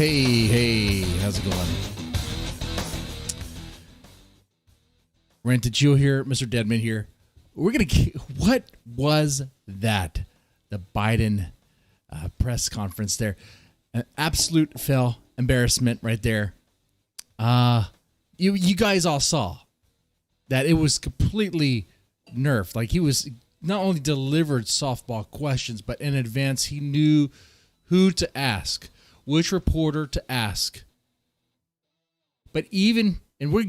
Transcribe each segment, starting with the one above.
Hey, how's it going? Rant, did you hear Mr. Deadman here? What was that? The Biden press conference there. An absolute embarrassment right there. You guys all saw that it was completely nerfed. Like, he was not only delivered softball questions, but in advance he knew who to ask, which reporter to ask. But even, and we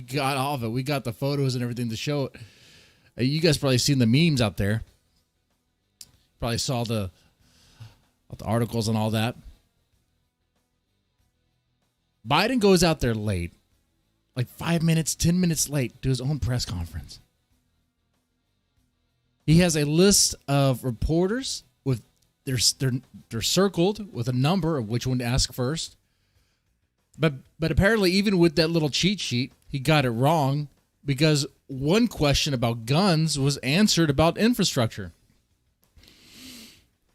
got all of it. We got the photos and everything to show it. You guys probably seen the memes out there. Probably saw the articles and all that. Biden goes out there late, like 5 minutes, 10 minutes late to his own press conference. He has a list of reporters with they're circled with a number of which one to ask first. But apparently, even with that little cheat sheet, he got it wrong because one question about guns was answered about infrastructure.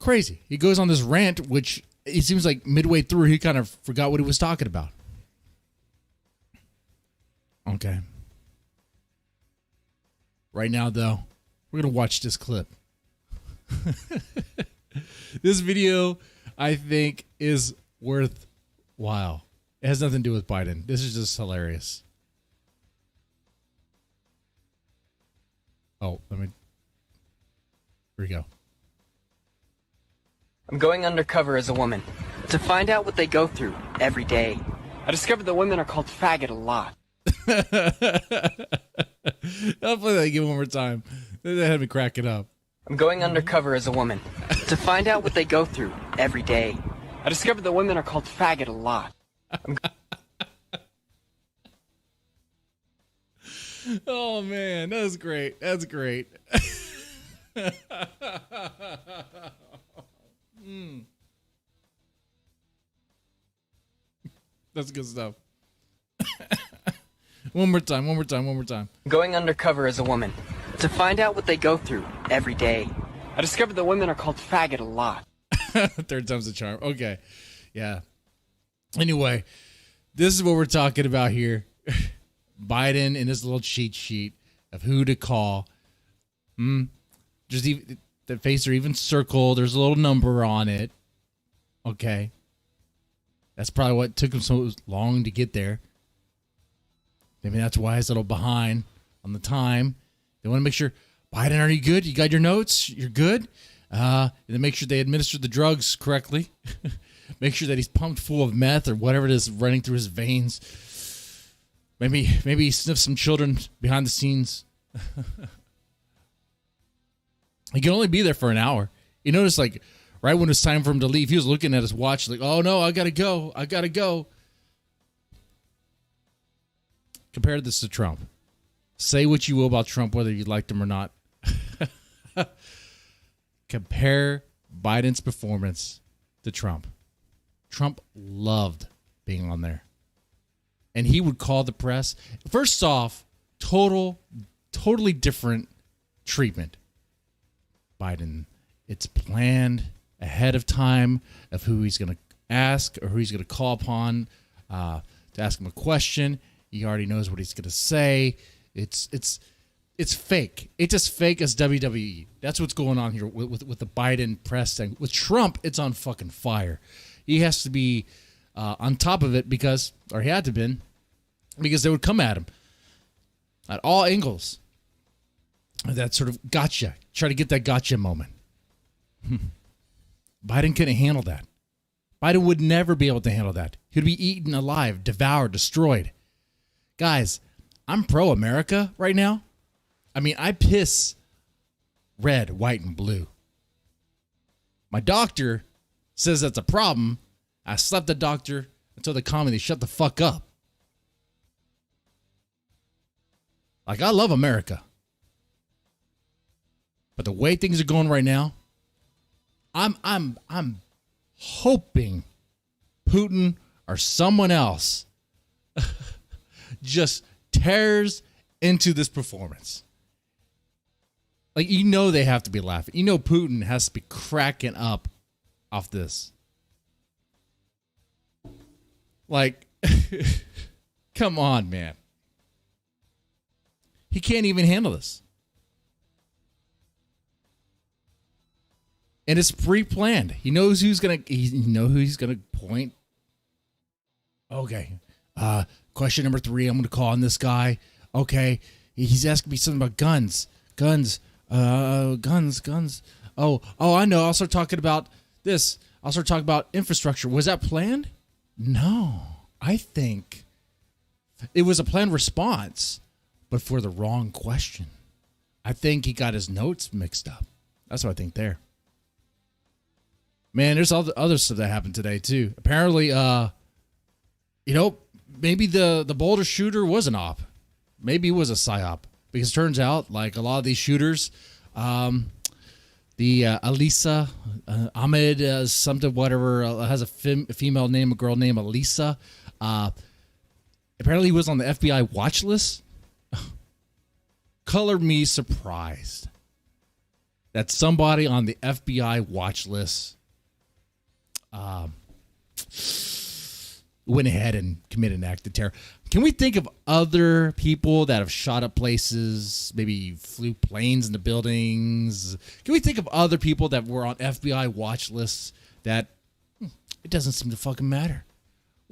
Crazy. He goes on this rant, which it seems like midway through, he kind of forgot what he was talking about. Okay. Right now, though, we're going to watch this clip. This video, I think, is worthwhile. It has nothing to do with Biden. This is just hilarious. Oh, here we go. I'm going undercover as a woman to find out what they go through every day. I discovered that women are called faggot a lot. I'll play that again one more time. That had me cracking up. I'm going undercover as a woman to find out what they go through every day. I discovered that women are called faggot a lot. Oh man, that's great. That's great. That's good stuff. One more time. I'm going undercover as a woman to find out what they go through every day. I discovered that women are called faggot a lot. Third time's the charm. Okay. Yeah. Anyway, this is what we're talking about here. Biden and his little cheat sheet of who to call. Just even the face are even circled. There's a little number on it. Okay. That's probably what took him so long to get there. Maybe that's why he's a little behind on the time. They want to make sure, Biden, are you good? You got your notes? You're good? And then make sure they administer the drugs correctly. Make sure that he's pumped full of meth or whatever it is running through his veins. Maybe he sniffs some children behind the scenes. He can only be there for an hour. You notice, like, right when it's time for him to leave, he was looking at his watch like, oh, no, I got to go. Compare this to Trump. Say what you will about Trump, whether you liked him or not. Compare Biden's performance to Trump. Trump loved being on there. And he would call the press. First off, totally different treatment. Biden, it's planned ahead of time of who he's going to ask or who he's going to call upon to ask him a question. He already knows what he's going to say. It's fake. It's as fake as WWE. That's what's going on here with the Biden press thing. With Trump, it's on fucking fire. He has to be on top of it he had to been, because they would come at him at all angles. That sort of gotcha. Try to get that gotcha moment. Biden couldn't handle that. Biden would never be able to handle that. He'd be eaten alive, devoured, destroyed. Guys, I'm pro-America right now. I mean, I piss red, white, and blue. My doctor says that's a problem. I slept the doctor until they call me. They shut the fuck up. Like, I love America. But the way things are going right now, I'm hoping Putin or someone else just tears into this performance. Like, you know they have to be laughing. You know Putin has to be cracking up off this. Like, come on, man. He can't even handle this. And it's pre-planned. He knows who's gonna point. Okay. Question number 3, I'm gonna call on this guy. Okay. He's asking me something about guns. Guns. Oh, I know. I'll start talking about this. I'll start talking about infrastructure. Was that planned? No. I think it was a planned response, but for the wrong question. I think he got his notes mixed up. That's what I think there. Man, there's other stuff that happened today, too. Apparently, maybe the Boulder shooter was an op. Maybe it was a psyop. Because it turns out, like a lot of these shooters, the Elisa, Ahmed, something, whatever, has a female name, a girl named Elisa. Apparently he was on the FBI watch list. Color me surprised that somebody on the FBI watch list went ahead and committed an act of terror. Can we think of other people that have shot up places, maybe flew planes into buildings? Can we think of other people that were on FBI watch lists that it doesn't seem to fucking matter?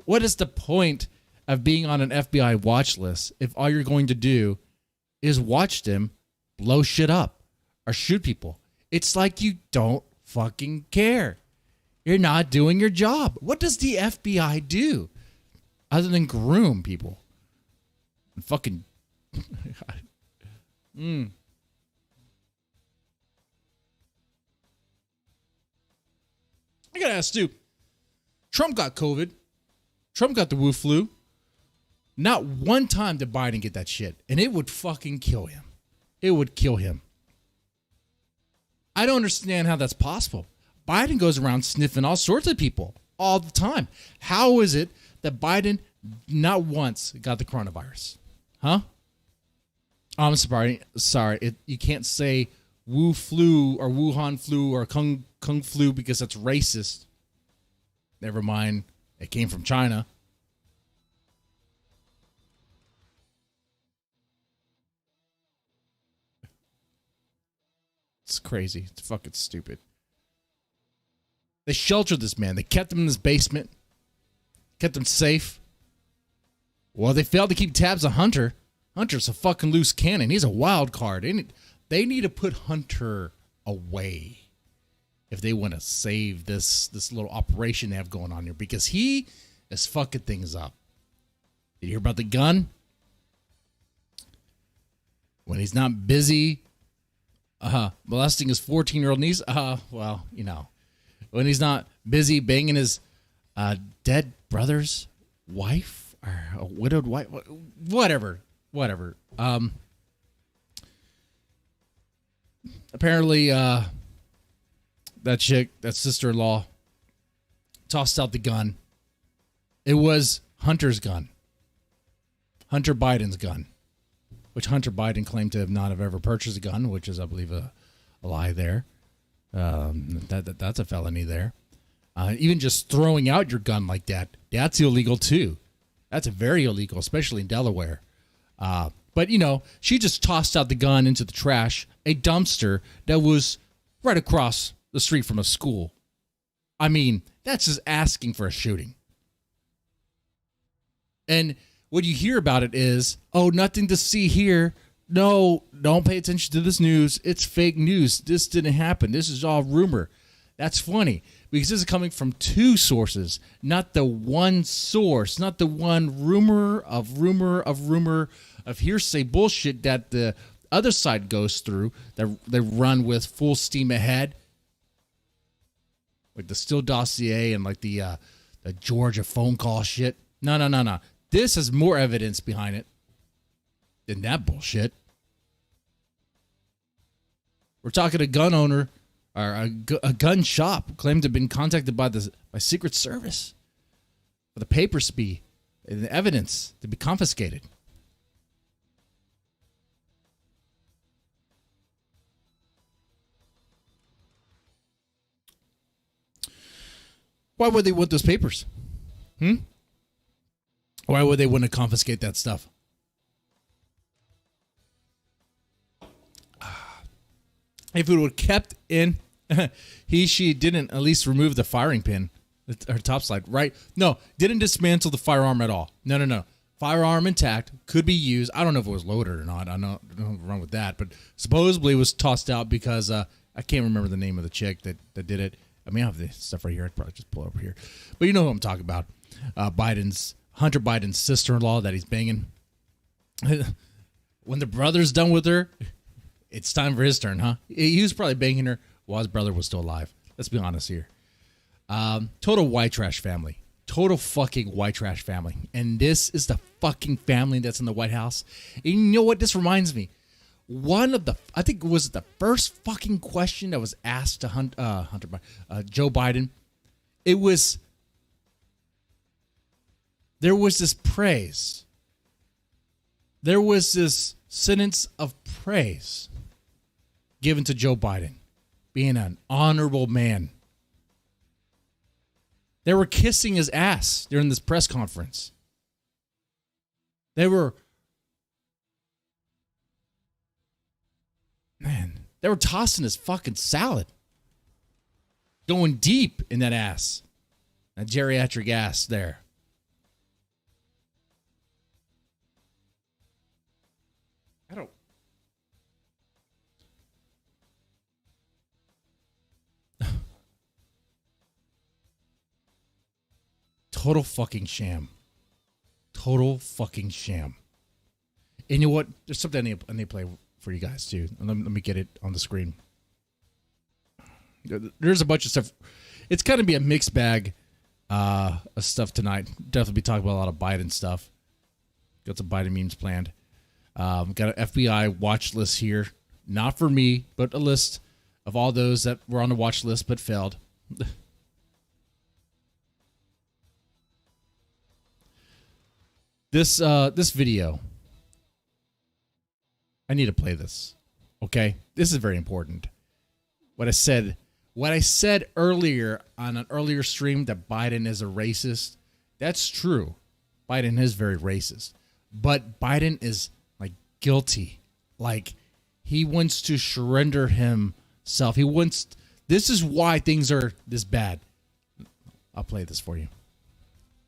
What is the point of being on an FBI watch list if all you're going to do is watch them blow shit up or shoot people? It's like you don't fucking care. You're not doing your job. What does the FBI do other than groom people? And fucking... I gotta ask you, Trump got COVID. Trump got the Wu flu. Not one time did Biden get that shit. And it would fucking kill him. It would kill him. I don't understand how that's possible. Biden goes around sniffing all sorts of people all the time. How is it that Biden not once got the coronavirus? Huh? I'm sorry. You can't say Wu flu or Wuhan flu or Kung flu because that's racist. Never mind. It came from China. It's crazy. It's fucking stupid. They sheltered this man. They kept him in this basement. Kept him safe. Well, they failed to keep tabs on Hunter. Hunter's a fucking loose cannon. He's a wild card. They need to put Hunter away if they want to save this little operation they have going on here, because he is fucking things up. Did you hear about the gun? When he's not busy molesting his 14-year-old niece, when he's not busy banging his dead brother's wife or a widowed wife, whatever. Apparently, that chick, that sister-in-law, tossed out the gun. It was Hunter's gun. Hunter Biden's gun, which Hunter Biden claimed to not have ever purchased a gun, which is, I believe, a lie there. That's a felony there. Even just throwing out your gun like that, that's illegal too. That's very illegal, especially in Delaware. But, she just tossed out the gun into the trash, a dumpster that was right across the street from a school. I mean, that's just asking for a shooting. And what you hear about it is, oh, nothing to see here. No, don't pay attention to this news. It's fake news. This didn't happen. This is all rumor. That's funny because this is coming from two sources, not the one source, not the one rumor of hearsay bullshit that the other side goes through, that they run with full steam ahead. Like the Steele dossier and like the Georgia phone call shit. No. This has more evidence behind it than that bullshit. We're talking a gun owner or a gun shop claimed to have been contacted by Secret Service for the papers to be, and the evidence to be confiscated. Why would they want those papers? Why would they want to confiscate that stuff? If it would have kept in, she didn't at least remove the firing pin, her top slide, right? No, didn't dismantle the firearm at all. No. Firearm intact, could be used. I don't know if it was loaded or not. I don't run with that, but supposedly it was tossed out because I can't remember the name of the chick that did it. I mean, I have this stuff right here. I'd probably just pull it over here. But you know who I'm talking about. Hunter Biden's sister-in-law that he's banging. When the brother's done with her, it's time for his turn, huh? He was probably banging her while his brother was still alive. Let's be honest here. Total white trash family. Total fucking white trash family. And this is the fucking family that's in the White House. And you know what this reminds me? I think it was the first fucking question that was asked to Joe Biden. There was this praise. There was this sentence of praise given to Joe Biden, being an honorable man. They were kissing his ass during this press conference. They were tossing his fucking salad. Going deep in that ass. That geriatric ass there. Total fucking sham. Total fucking sham. And you know what? There's something I need to play for you guys too. And let me get it on the screen. There's a bunch of stuff. It's going to be a mixed bag of stuff tonight. Definitely be talking about a lot of Biden stuff. Got some Biden memes planned. Got an FBI watch list here. Not for me, but a list of all those that were on the watch list but failed. This video, I need to play this. Okay, this is very important. What I said earlier on an earlier stream that Biden is a racist, that's true. Biden is very racist, but Biden is like guilty. Like he wants to surrender himself. This is why things are this bad. I'll play this for you.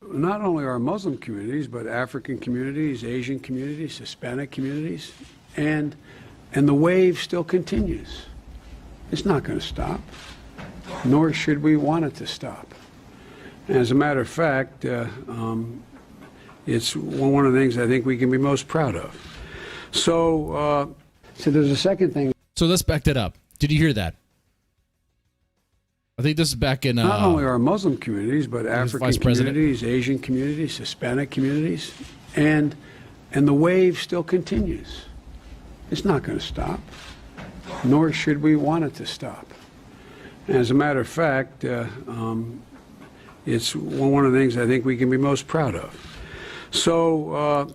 Not only our Muslim communities, but African communities, Asian communities, Hispanic communities, and the wave still continues. It's not going to stop, nor should we want it to stop. As a matter of fact, it's one of the things I think we can be most proud of. So there's a second thing. So let's back that up. Did you hear that? I think this is back in... Not only our Muslim communities, but African communities, Asian communities, Hispanic communities, and the wave still continues. It's not going to stop, nor should we want it to stop. As a matter of fact, it's one of the things I think we can be most proud of. So...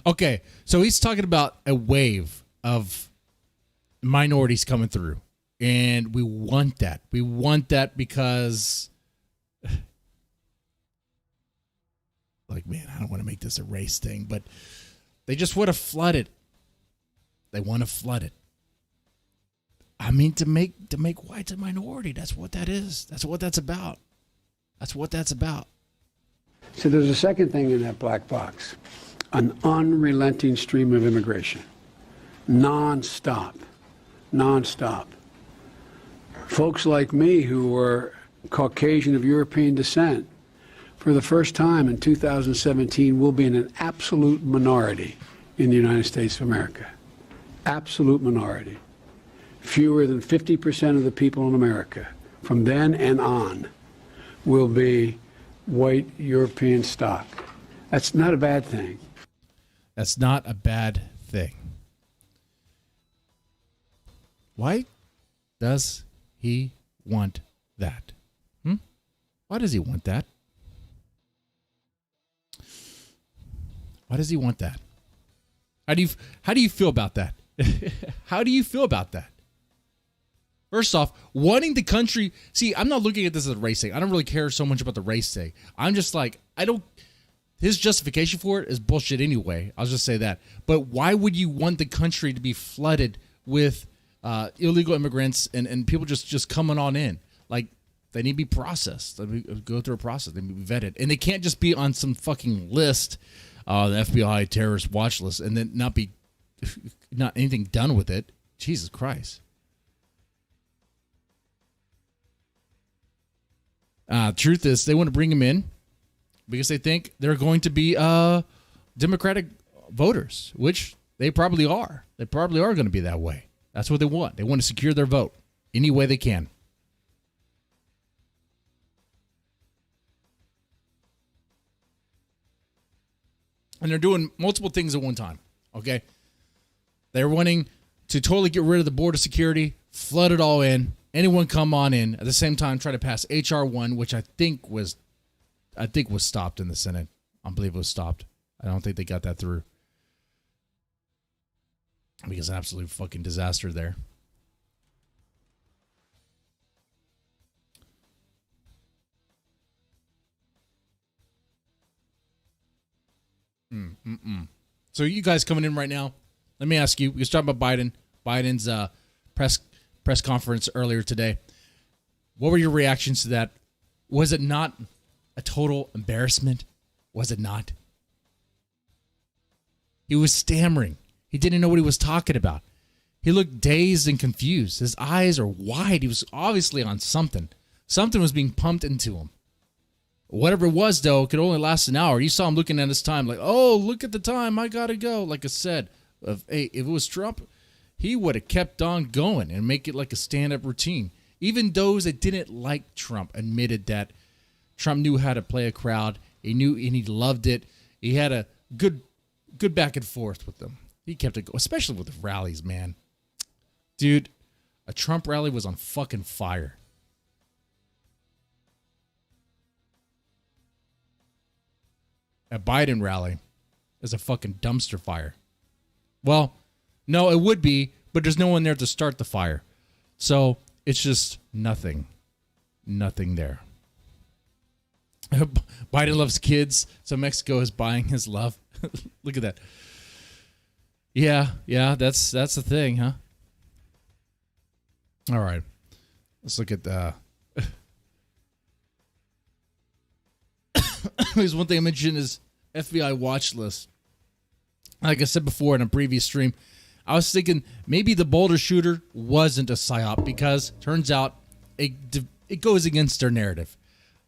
Okay, so he's talking about a wave of minorities coming through. And we want that. We want that because, like, man, I don't want to make this a race thing, but they just want to flood it. They want to flood it. I mean, to make whites a minority. That's what that is. That's what that's about. That's what that's about. So there's a second thing in that black box. An unrelenting stream of immigration. Non-stop. Non-stop. Folks like me who were Caucasian of European descent, for the first time in 2017, will be in an absolute minority in the United States of America. Absolute minority. Fewer than 50% of the people in America, from then and on, will be white European stock. That's not a bad thing. That's not a bad thing. Why does he want that? Why does he want that? Why does he want that? How do you feel about that? How do you feel about that? First off, wanting the country... See, I'm not looking at this as a race thing. I don't really care so much about the race thing. I'm just like, his justification for it is bullshit anyway. I'll just say that. But why would you want the country to be flooded with illegal immigrants and people just coming on in? Like, they need to be processed. They go through a process. They need to be vetted. And they can't just be on some fucking list, the FBI terrorist watch list, and then not anything done with it. Jesus Christ. Truth is, they want to bring him in because they think they're going to be Democratic voters, which they probably are. They probably are going to be that way. That's what they want. They want to secure their vote any way they can. And they're doing multiple things at one time, okay? They're wanting to totally get rid of the border security, flood it all in, anyone come on in. At the same time, try to pass H.R. 1, which I think was stopped in the Senate. I believe it was stopped. I don't think they got that through. Because an absolute fucking disaster there. So you guys coming in right now, let me ask you, we can start about Biden. Biden's press conference earlier today. What were your reactions to that? Was it not a total embarrassment? Was it not? He was stammering. He didn't know what he was talking about. He looked dazed and confused. His eyes are wide. He was obviously on something. Something was being pumped into him. Whatever it was, though, it could only last an hour. You saw him looking at his time like, oh, look at the time. I got to go. Like I said, if it was Trump, he would have kept on going and make it like a stand-up routine. Even those that didn't like Trump admitted that Trump knew how to play a crowd. He knew and he loved it. He had a good back and forth with them. He kept it going, especially with the rallies, man. Dude, a Trump rally was on fucking fire. A Biden rally is a fucking dumpster fire. Well, no, it would be, but there's no one there to start the fire. So it's just nothing. Nothing there. Biden loves kids, so Mexico is buying his love. Look at that. Yeah, that's the thing, huh? All right. Let's look at the... There's one thing I mentioned is FBI watch list. Like I said before in a previous stream, I was thinking maybe the Boulder shooter wasn't a psyop because turns out it goes against their narrative.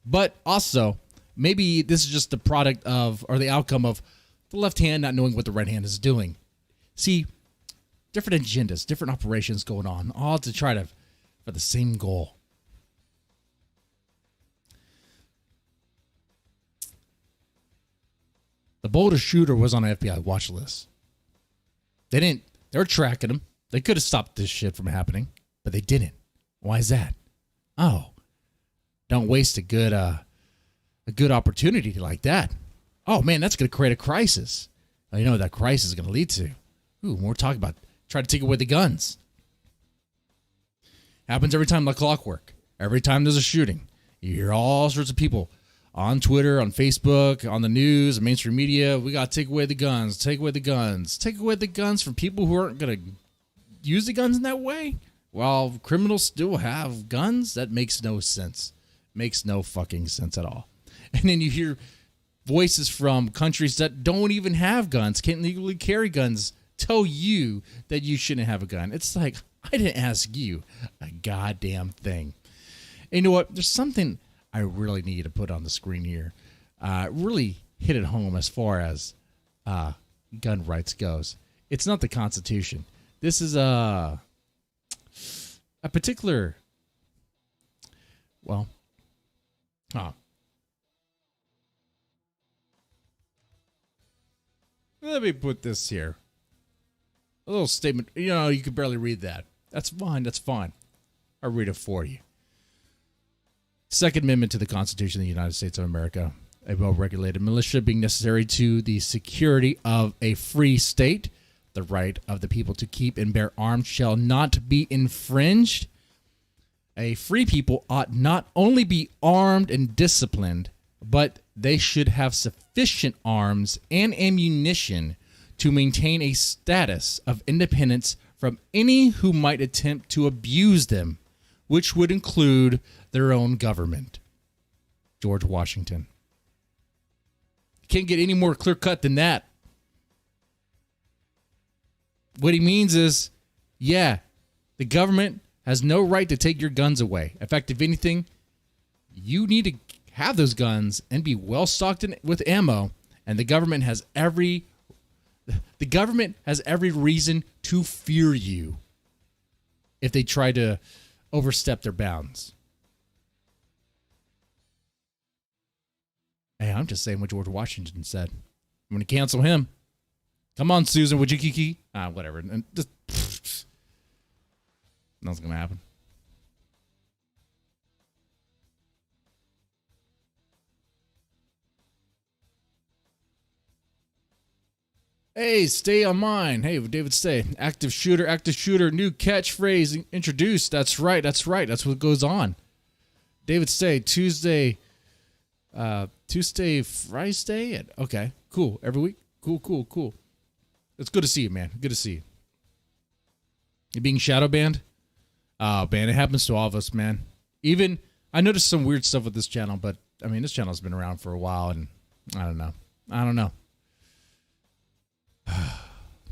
But also, maybe this is just the product of, or the outcome of, the left hand not knowing what the right hand is doing. See, different agendas, different operations going on, all to try to, for the same goal. The Boulder shooter was on an FBI watch list. They were tracking him. They could have stopped this shit from happening, but they didn't. Why is that? Oh, don't waste a good opportunity like that. Oh man, that's going to create a crisis. Now, you know what that crisis is going to lead to? Ooh, more talk about try to take away the guns. Happens every time like clockwork. Every time there's a shooting, you hear all sorts of people on Twitter, on Facebook, on the news, mainstream media. We got to take away the guns. Take away the guns. Take away the guns from people who aren't going to use the guns in that way. While criminals still have guns, that makes no sense. Makes no fucking sense at all. And then you hear voices from countries that don't even have guns, can't legally carry guns, tell you that you shouldn't have a gun. It's like, I didn't ask you a goddamn thing. And you know what? There's something I really need to put on the screen here. Really hit it home as far as gun rights goes. It's not the Constitution. This is a particular, well, let me put this here. A little statement. You know, you could barely read that. That's fine. That's fine. I'll read it for you. Second Amendment to the Constitution of the United States of America. A well-regulated militia being necessary to the security of a free state. The right of the people to keep and bear arms shall not be infringed. A free people ought not only be armed and disciplined, but they should have sufficient arms and ammunition to maintain a status of independence from any who might attempt to abuse them, which would include their own government. George Washington. Can't get any more clear-cut than that. What he means is, yeah, the government has no right to take your guns away. In fact, if anything, you need to have those guns and be well stocked with ammo, and the government has every reason to fear you if they try to overstep their bounds. Hey, I'm just saying what George Washington said. I'm going to cancel him. Come on, Susan, would you kiki? Whatever. And just nothing's going to happen. Hey, stay on mine. Hey, David, stay. Active shooter, new catchphrase introduced. That's right. That's what goes on. David, stay. Tuesday, Friday. Okay, cool. Every week. Cool. It's good to see you, man. Good to see you. You being shadow banned? Oh, man, it happens to all of us, man. Even, I noticed some weird stuff with this channel, but, I mean, this channel's been around for a while, and I don't know.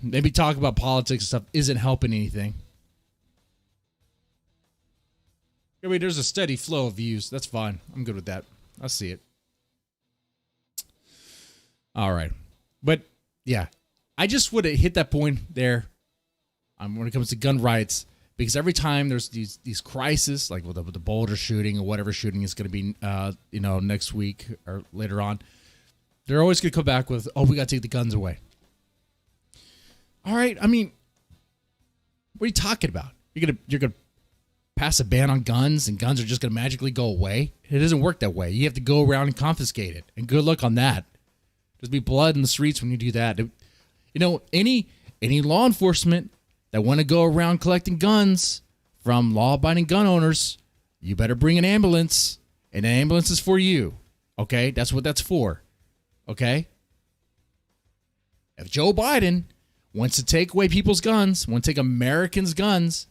Maybe talk about politics and stuff isn't helping anything. I mean, there's a steady flow of views. That's fine. I'm good with that. I see it. All right. But, yeah. I just would have hit that point there when it comes to gun rights, because every time there's these crises, like with the Boulder shooting or whatever shooting is going to be, next week or later on, they're always going to come back with, oh, we got to take the guns away. All right, I mean, what are you talking about? You're gonna pass a ban on guns, and guns are just gonna magically go away? It doesn't work that way. You have to go around and confiscate it, and good luck on that. There's be blood in the streets when you do that. Any law enforcement that want to go around collecting guns from law-abiding gun owners, you better bring an ambulance, and an ambulance is for you. Okay, that's what that's for. Okay, if Joe Biden wants to take away people's guns, wants to take Americans' guns,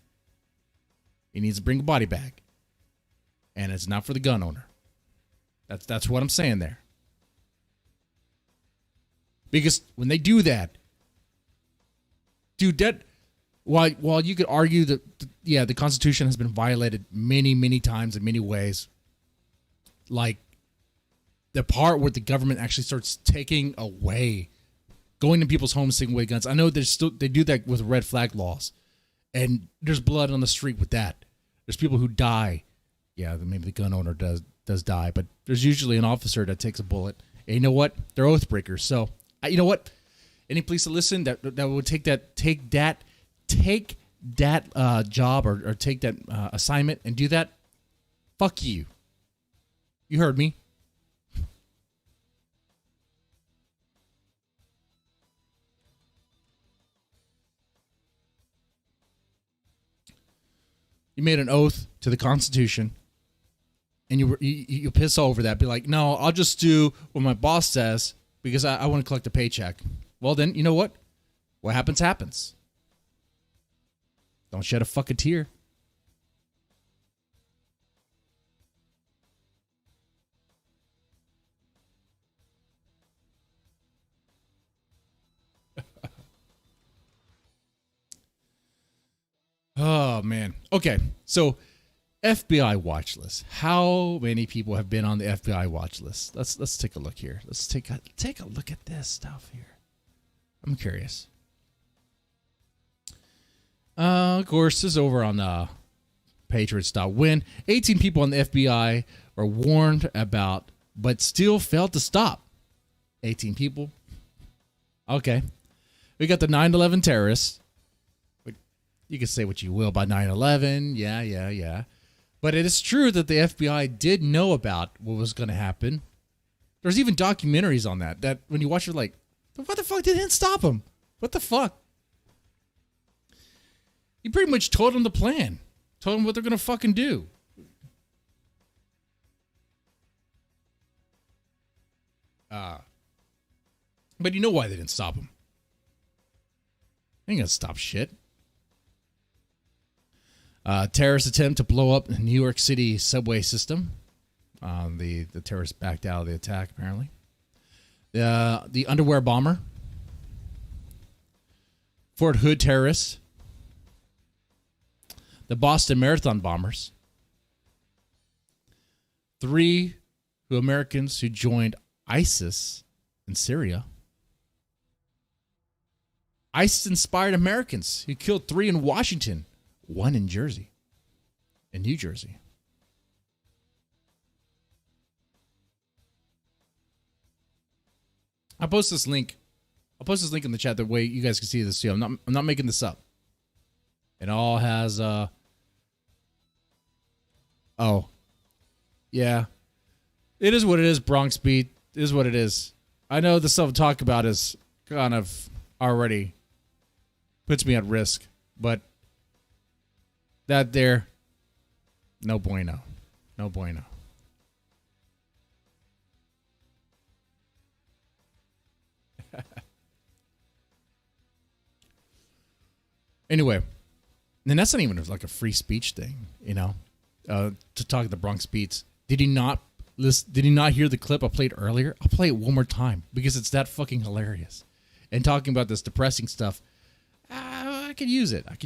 he needs to bring a body bag. And it's not for the gun owner. That's what I'm saying there. Because when they do that, dude, that while you could argue that the Constitution has been violated many, many times in many ways, like the part where the government actually starts taking away, going to people's homes, taking away guns. I know they do that with red flag laws, and there's blood on the street with that. There's people who die. Yeah, maybe the gun owner does die, but there's usually an officer that takes a bullet. And you know what? They're oath breakers. So, you know what? Any police that listen that would take that job or take that assignment and do that, fuck you. You heard me. You made an oath to the Constitution, and you piss over that. Be like, no, I'll just do what my boss says because I want to collect a paycheck. Well, then, you know what? What happens. Don't shed a fucking tear. Oh, man. Okay, so FBI watch list. How many people have been on the FBI watch list? Let's take a look here. Let's take a look at this stuff here. I'm curious. Of course, this is over on Patriots.win. 18 people on the FBI were warned about, but still failed to stop. 18 people. Okay. We got the 9/11 terrorists. You can say what you will about 9/11. Yeah. But it is true that the FBI did know about what was going to happen. There's even documentaries on that when you watch it, like, what the fuck? They didn't stop them. What the fuck? You pretty much told them the plan. Told them what they're going to fucking do. But you know why they didn't stop him? They ain't gonna stop shit. Terrorist attempt to blow up the New York City subway system. The terrorists backed out of the attack, apparently. The underwear bomber. Fort Hood terrorists. The Boston Marathon bombers. 3 Americans who joined ISIS in Syria. ISIS-inspired Americans who killed 3 in Washington, 1 in New Jersey. I'll post this link in the chat the way you guys can see this too. I'm not making this up. It all has oh. Yeah. It is what it is, Bronx Beat. It is what it is. I know the stuff I'm talking about is kind of already puts me at risk, but that there, no bueno. No bueno. Anyway, and that's not even like a free speech thing, you know, to talk the Bronx Beats. Did he not hear the clip I played earlier? I'll play it one more time because it's that fucking hilarious. And talking about this depressing stuff, I could use it. Let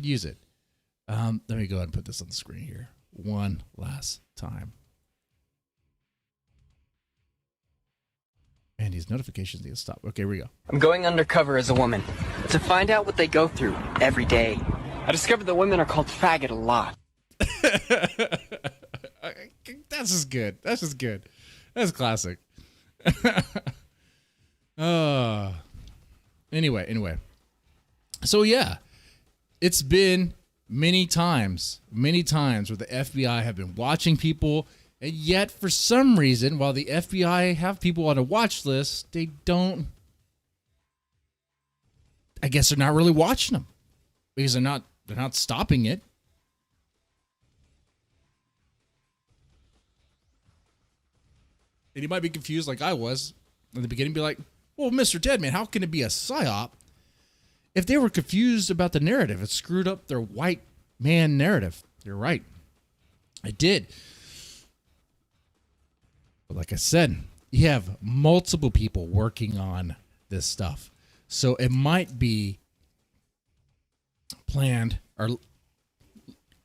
me go ahead and put this on the screen here one last time. And these notifications need to stop. Okay, here we go. I'm going undercover as a woman to find out what they go through every day. I discovered that women are called faggot a lot. That's just good. That's classic. Anyway. So yeah, it's been many times where the FBI have been watching people, and yet for some reason, while the FBI have people on a watch list, they don't. I guess they're not really watching them because they're not stopping it. And you might be confused like I was in the beginning, be like, well, Mr. Deadman, how can it be a psyop if they were confused about the narrative? It screwed up their white man narrative. You're right. It did. But like I said, you have multiple people working on this stuff. So it might be planned, or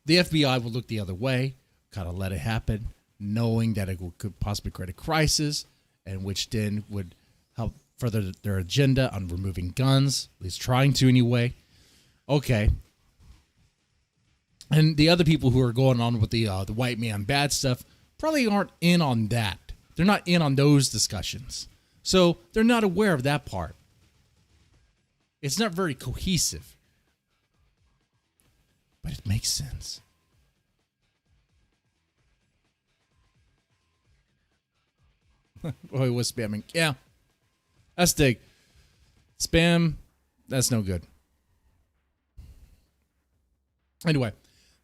the FBI will look the other way, kind of let it happen, knowing that it could possibly create a crisis, and which then would help further their agenda on removing guns, at least trying to anyway. Okay. And the other people who are going on with the white man bad stuff probably aren't in on that. They're not in on those discussions. So they're not aware of that part. It's not very cohesive. But it makes sense. Oh, he was spamming. Yeah. That's dig. Spam, that's no good. Anyway,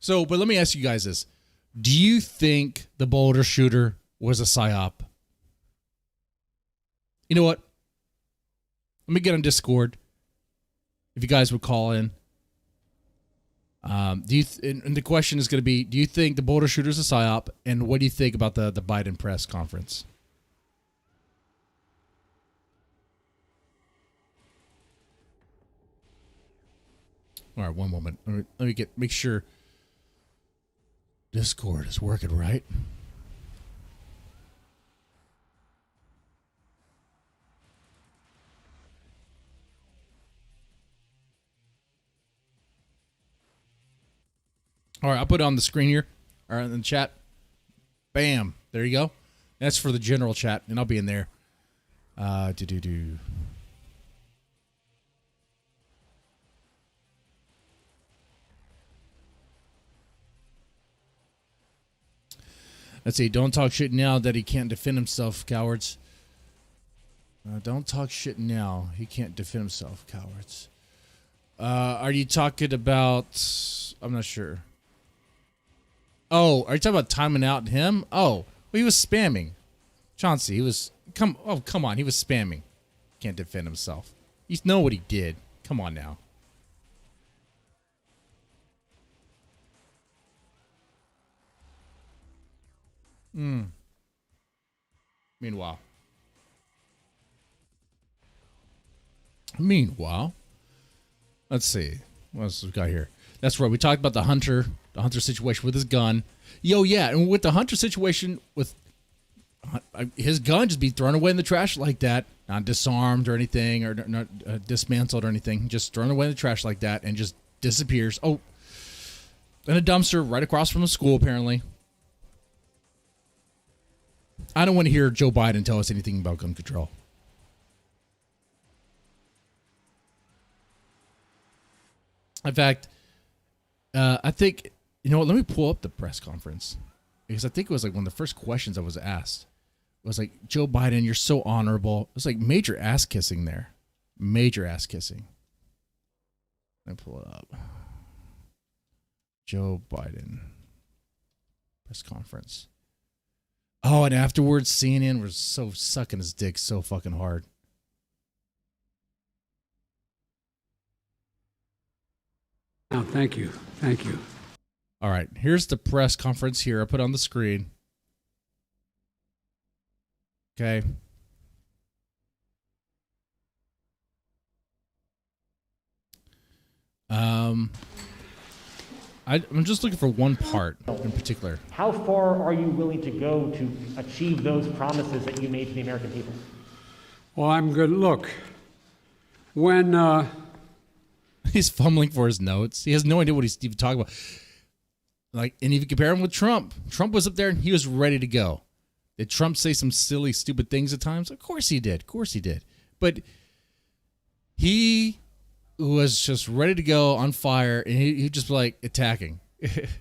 but let me ask you guys this. Do you think the Boulder shooter was a psyop? You know what? Let me get on Discord. If you guys would call in. And the question is going to be, do you think the Boulder shooter is a psyop? And what do you think about the Biden press conference? All right, one moment. Let me make sure Discord is working right. All right, I'll put it on the screen here, or in the chat. Bam. There you go. That's for the general chat, and I'll be in there. Let's see. Don't talk shit now that he can't defend himself, cowards. Don't talk shit now. He can't defend himself, cowards. Are you talking about... I'm not sure. Oh, are you talking about timing out him? Oh, well, he was spamming. Chauncey, he was come on. He was spamming. Can't defend himself. You know what he did. Come on now. Meanwhile, let's see. What else we got here? That's right. We talked about the hunter situation with his gun. Yeah. And with the hunter situation with his gun just be thrown away in the trash like that, not disarmed or anything, or not dismantled or anything, just thrown away in the trash like that and just disappears. Oh, in a dumpster right across from the school, apparently. I don't want to hear Joe Biden tell us anything about gun control. In fact, I think, you know what, let me pull up the press conference, because I think it was like one of the first questions I was asked. It was like, Joe Biden, you're so honorable. It was like major ass kissing there. Major ass kissing. Let me pull it up. Joe Biden press conference. Oh, and afterwards, CNN was so sucking his dick so fucking hard. Oh, thank you. Thank you. All right, here's the press conference here. I put on the screen. Okay. I'm just looking for one part in particular. How far are you willing to go to achieve those promises that you made to the American people? Well, I'm good. Look, when He's fumbling for his notes. He has no idea what he's even talking about. Like, and if you compare him with Trump was up there and he was ready to go. Did Trump say some silly, stupid things at times? Of course he did. Of course he did. But he was just ready to go, on fire, and he just like attacking,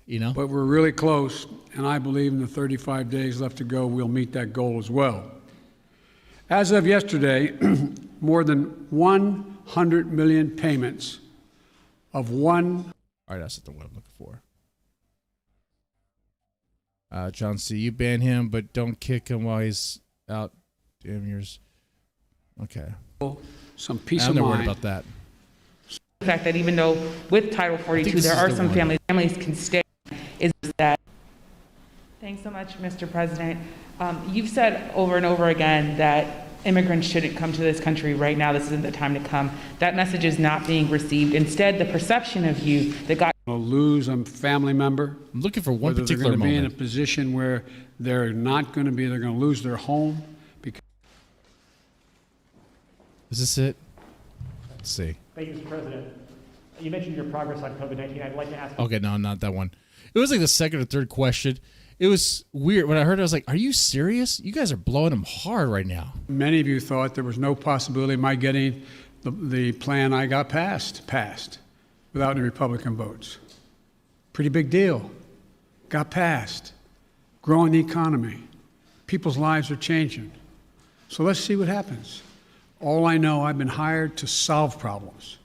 you know? But we're really close, and I believe in the 35 days left to go, we'll meet that goal as well. As of yesterday, more than 100 million payments of one. All right, that's not the one I'm looking for. John C., you ban him, but don't kick him while he's out. Damn yours. Okay. Some peace I'm of not mind. worried about that. The fact that even though with Title 42 there are some families can stay is that. Thanks so much, Mr. President. You've said over and over again that immigrants shouldn't come to this country right now. This isn't the time to come. That message is not being received. Instead, the perception of you that got Lose a family member. I'm looking for one whether particular they're going to be in a moment. position where they're not going to be, they're going to lose their home. Because Is this it? Let's see. Thank you, Mr. President. You mentioned your progress on COVID-19. I'd like to ask. Okay, no, not that one. It was like the second or third question. It was weird. When I heard it, I was like, are you serious? You guys are blowing them hard right now. many of you thought there was no possibility of my getting the plan I got passed without any Republican votes. Pretty big deal. Got passed. Growing the economy. People's lives are changing. So let's see what happens. All I know, I've been hired to solve problems,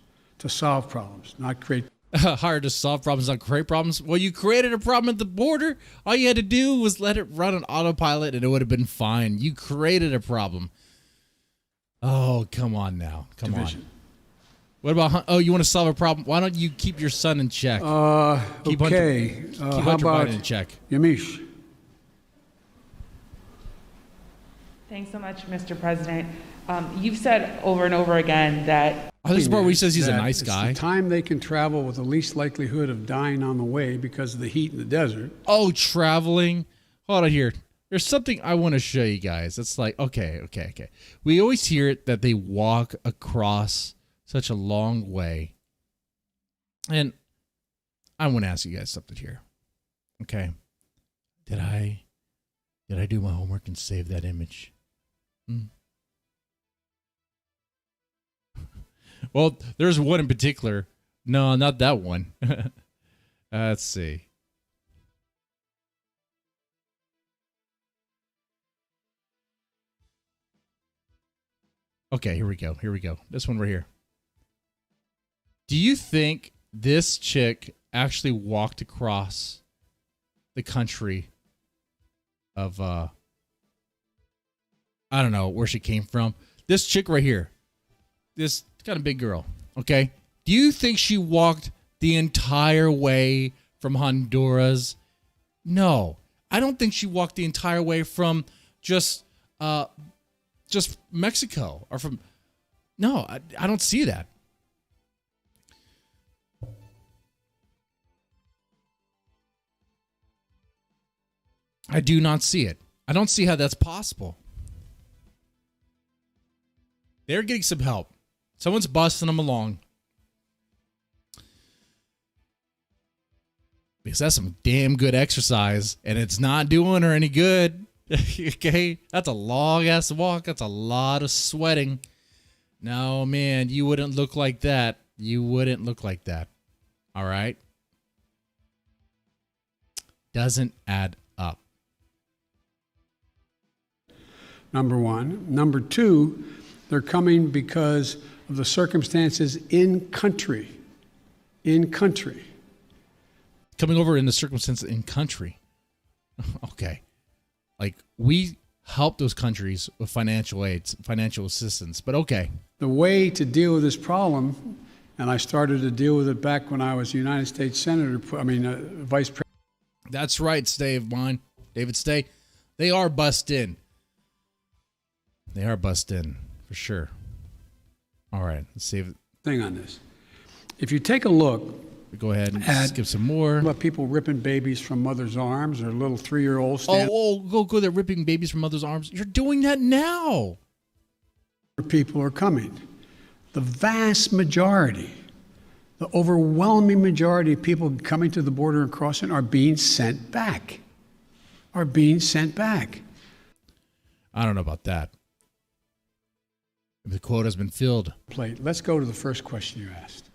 not create. Hired to solve problems, not create problems. Well, you created a problem at the border. All you had to do was let it run on autopilot and it would have been fine. You created a problem. Oh, come on now. Come Division. on. What about, oh, you want to solve a problem? Why don't you keep your son in check? Keep Okay. keep How Hunter about Biden in check. Yamish? Thanks so much, Mr. President. You've said over and over again that Oh, this is where he says he's a That nice it's guy. the time they can travel with the least likelihood of dying on the way because of the heat in the desert. Oh, traveling. Hold on here. There's something I want to show you guys. It's like, okay. We always hear it that they walk across such a long way. And I want to ask you guys something here. Okay. Did I do my homework and save that image? Well, there's one in particular. No, not that one. Let's see. Okay, here we go. This one right here. Do you think this chick actually walked across the country of I don't know where she came from. This chick right here, this kind of big girl, okay? Do you think she walked the entire way from Honduras? No. I don't think she walked the entire way from just Mexico or from... No, I don't see that. I do not see it. I don't see how that's possible. They're getting some help. Someone's busting them along. Because that's some damn good exercise, and it's not doing her any good. Okay? That's a long-ass walk. That's a lot of sweating. No, man, you wouldn't look like that. You wouldn't look like that. All right? Doesn't add up. Number one. Number two, they're coming because of the circumstances in country. In country. Coming over in the circumstances in country. Okay. Like, we help those countries with financial aid, financial assistance, but okay. The way to deal with this problem, and I started to deal with it back when I was United States Senator, Vice President. That's right, Stay of mine. David Stay. They are bust in. They are bust in, for sure. All right, let's see. Thing on this. If you take a look, go ahead and skip some more. About people ripping babies from mother's arms or little 3-year-olds. Go there ripping babies from mother's arms. You're doing that now. People are coming. The vast majority, the overwhelming majority of people coming to the border and crossing are being sent back. Are being sent back. I don't know about that. The quota's been filled. Let's go to the first question you asked.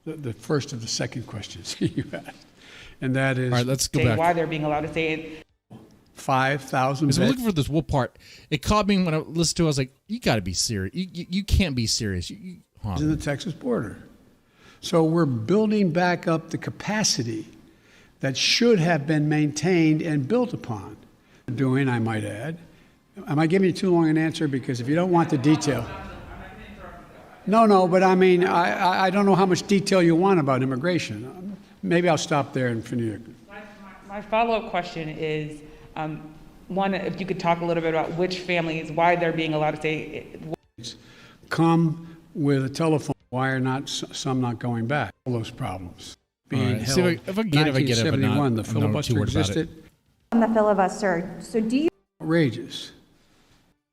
The first of the second questions you asked. And that is... All right, let's go back. Why they're being allowed to stay in. 5,000 So we're looking for this wool part. It caught me when I listened to it. I was like, you got to be serious. You can't be serious. In the Texas border. So we're building back up the capacity that should have been maintained and built upon. Doing, I might add. Am I giving you too long an answer? Because if you don't want the detail... No, but I mean, I don't know how much detail you want about immigration. Maybe I'll stop there and finish. My follow-up question is, one, if you could talk a little bit about which families, why they're being allowed to stay. Come with a telephone. Why are not some not going back? All those problems. Being right. held. If I get it, but not, the filibuster existed. On the filibuster. So do you... Outrageous.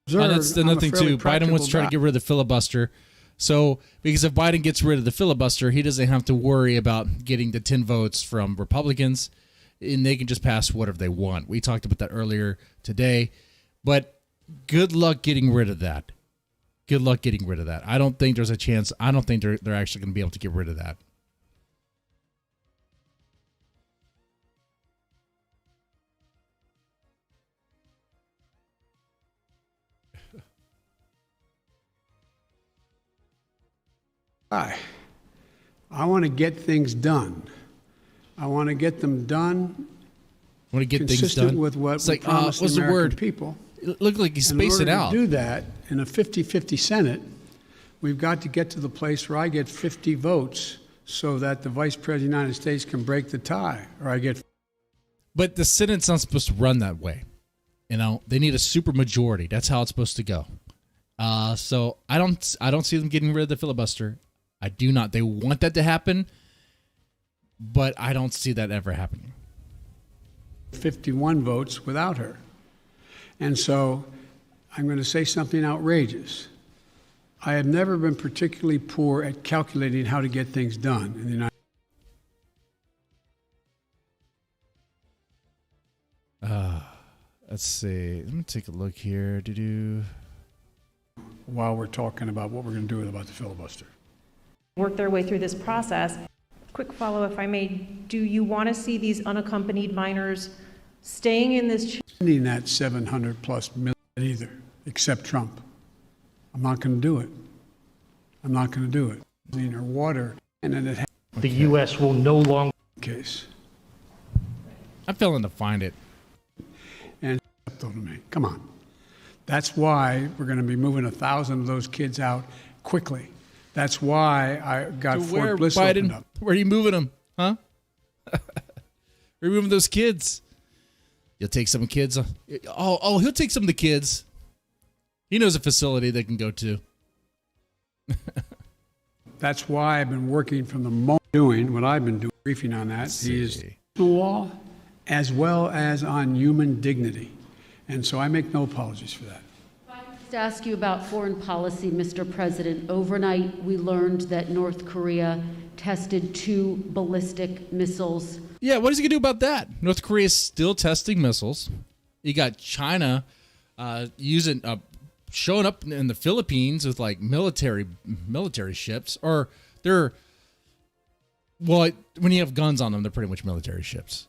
That's another thing too. Biden wants to try to get rid of the filibuster. So, because if Biden gets rid of the filibuster, he doesn't have to worry about getting the 10 votes from Republicans, and they can just pass whatever they want. We talked about that earlier today, but good luck getting rid of that. Good luck getting rid of that. I don't think there's a chance. I don't think they're actually going to be able to get rid of that. I want to get things done. I want to get them done. Want to get things consistent done with what it's we like, promised what's the the American word? people. It looked like he's In order spacing out. to do that in a 50-50 Senate, we've got to get to the place where I get 50 votes so that the Vice President of the United States can break the tie, or I get... But the Senate's not supposed to run that way. You know, they need a super majority. That's how it's supposed to go. So I don't see them getting rid of the filibuster. I do not. They want that to happen, but I don't see that ever happening. 51 votes without her. And so I'm going to say something outrageous. I have never been particularly poor at calculating how to get things done in the United States. Let's see. Let me take a look here. While we're talking about what we're going to do about the filibuster. work their way through this process? Quick follow, if I may. Do you want to see these unaccompanied minors staying in this... Spending that $700+ million either, except Trump. I'm not going to do it. I'm not going to do it. Cleaner water, and then it... The U.S. will no longer... Case. I'm failing to find it. And to me. Come on. That's why we're going to be moving 1,000 of those kids out quickly. That's why I got Fort Bliss opened up. Where are you moving them? Huh? Where are you moving those kids? You'll take some kids. He'll take some of the kids. He knows a facility they can go to. That's why I've been working from the moment doing what I've been doing, briefing on that. Is the wall as well as on human dignity. And so I make no apologies for that. To ask you about foreign policy, Mr. President. Overnight, we learned that North Korea tested 2 ballistic missiles. Yeah, what is he going to do about that? North Korea is still testing missiles. You got China showing up in the Philippines with like military ships, or when you have guns on them, they're pretty much military ships.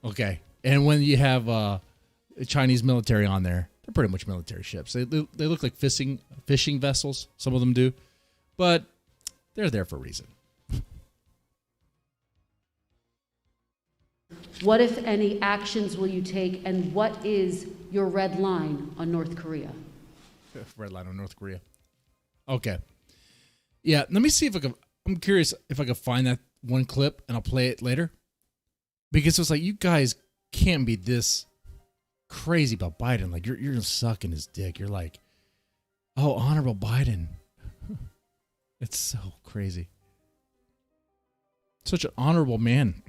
Okay, and when you have Chinese military on there, they're pretty much military ships. They look like fishing vessels. Some of them do, but they're there for a reason. What, if any, actions will you take, and what is your red line on North Korea? Red line on North Korea. Okay. Yeah, let me see if I'm curious if I can find that one clip, and I'll play it later. Because it's like, you guys can't be this crazy about Biden. Like, you're sucking his dick. You're like, oh, Honorable Biden. It's so crazy. Such an honorable man.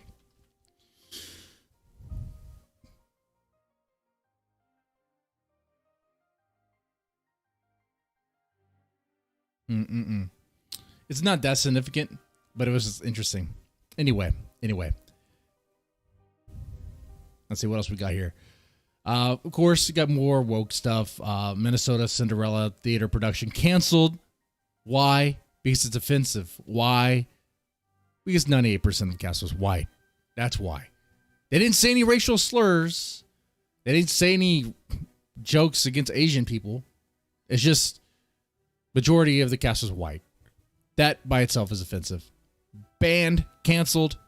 It's not that significant, but it was just interesting. Anyway. Let's see what else we got here. Of course, you got more woke stuff. Minnesota Cinderella theater production canceled. Why? Because it's offensive. Why? Because 98% of the cast was white. That's why. They didn't say any racial slurs. They didn't say any jokes against Asian people. It's just majority of the cast was white. That by itself is offensive. Banned, canceled.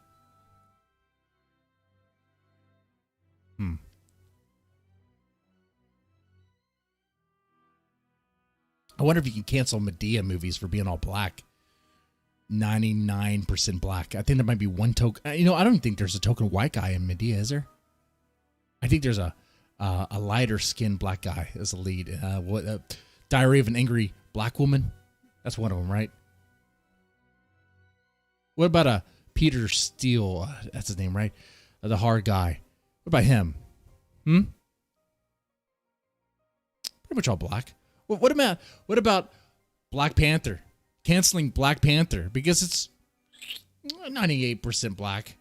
I wonder if you can cancel Medea movies for being all black. 99% black. I think there might be one token. I don't think there's a token white guy in Medea, is there? I think there's a lighter skinned black guy as the lead. Diary of an Angry Black Woman. That's one of them, right? What about a Peter Steele? That's his name, right? The hard guy. What about him? Pretty much all black. What about Black Panther? Canceling Black Panther because it's 98% black.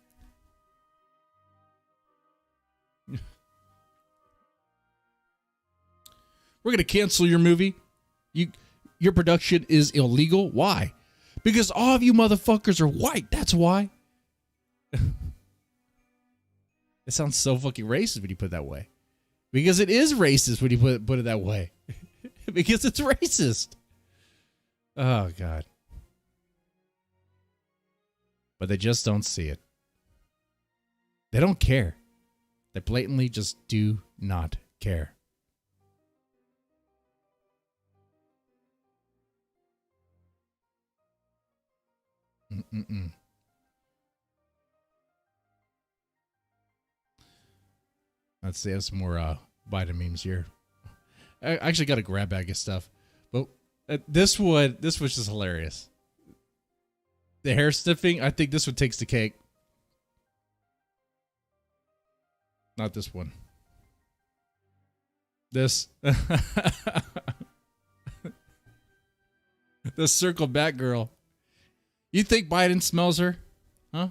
We're going to cancel your movie. Your production is illegal. Why? Because all of you motherfuckers are white. That's why. It sounds so fucking racist when you put it that way. Because it is racist when you put it that way. Because it's racist. Oh, God. But they just don't see it. They don't care. They blatantly just do not care. Let's see. I have some more Biden memes here. I actually got a grab bag of stuff, but this was just hilarious. The hair sniffing, I think this one takes the cake. Not this one. This. The circle back girl. You think Biden smells her? Huh?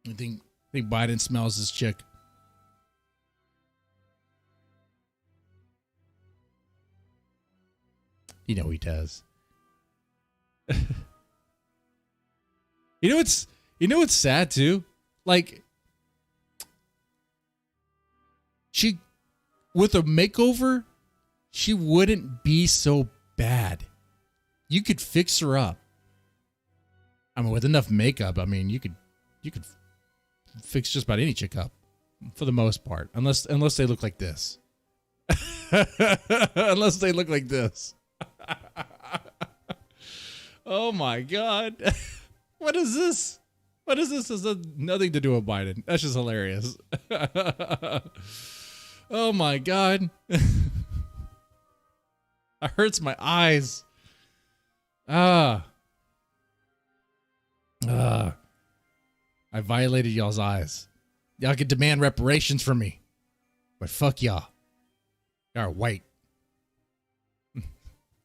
You think Biden smells this chick? You know he does. You know what's sad too? Like, she, with a makeover, she wouldn't be so bad. You could fix her up. I mean, with enough makeup, I mean, you could fix just about any chick up, for the most part, unless they look like this. Unless they look like this. Oh my God. What is this? What is this? This has nothing to do with Biden. That's just hilarious. Oh my God. It hurts my eyes. I violated y'all's eyes. Y'all can demand reparations from me. But fuck y'all. Y'all are white. Of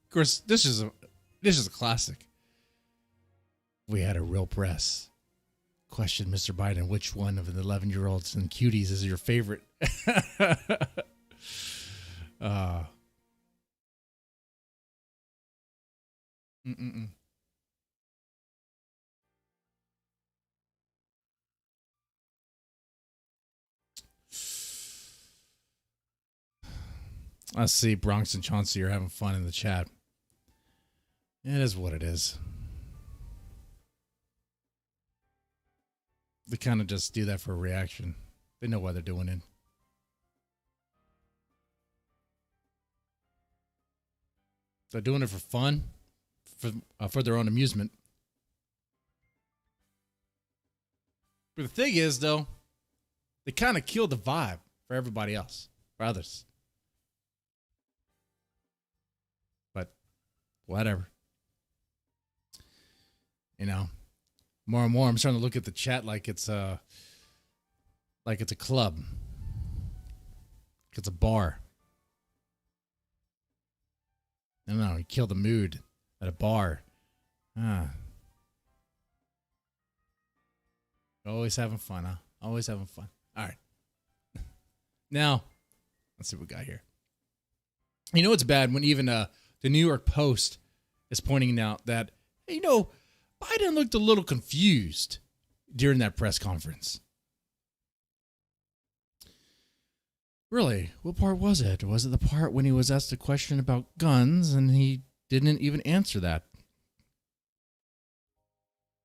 course, this is a classic. We had a real press. Question, Mr. Biden, which one of the 11-year-olds and cuties is your favorite? I see Bronx and Chauncey are having fun in the chat. It is what it is. They kind of just do that for a reaction. They know why they're doing it. They're doing it for fun, for their own amusement. But the thing is, though, they kind of killed the vibe for everybody else, for others. But whatever. You know, more and more, I'm starting to look at the chat like it's a club, like it's a bar. I don't know. You kill the mood at a bar. Always having fun, huh? Always having fun. All right. Now, let's see what we got here. You know what's bad when even the New York Post is pointing out that, you know, Biden looked a little confused during that press conference. Really? What part was it? Was it the part when he was asked a question about guns and he didn't even answer that?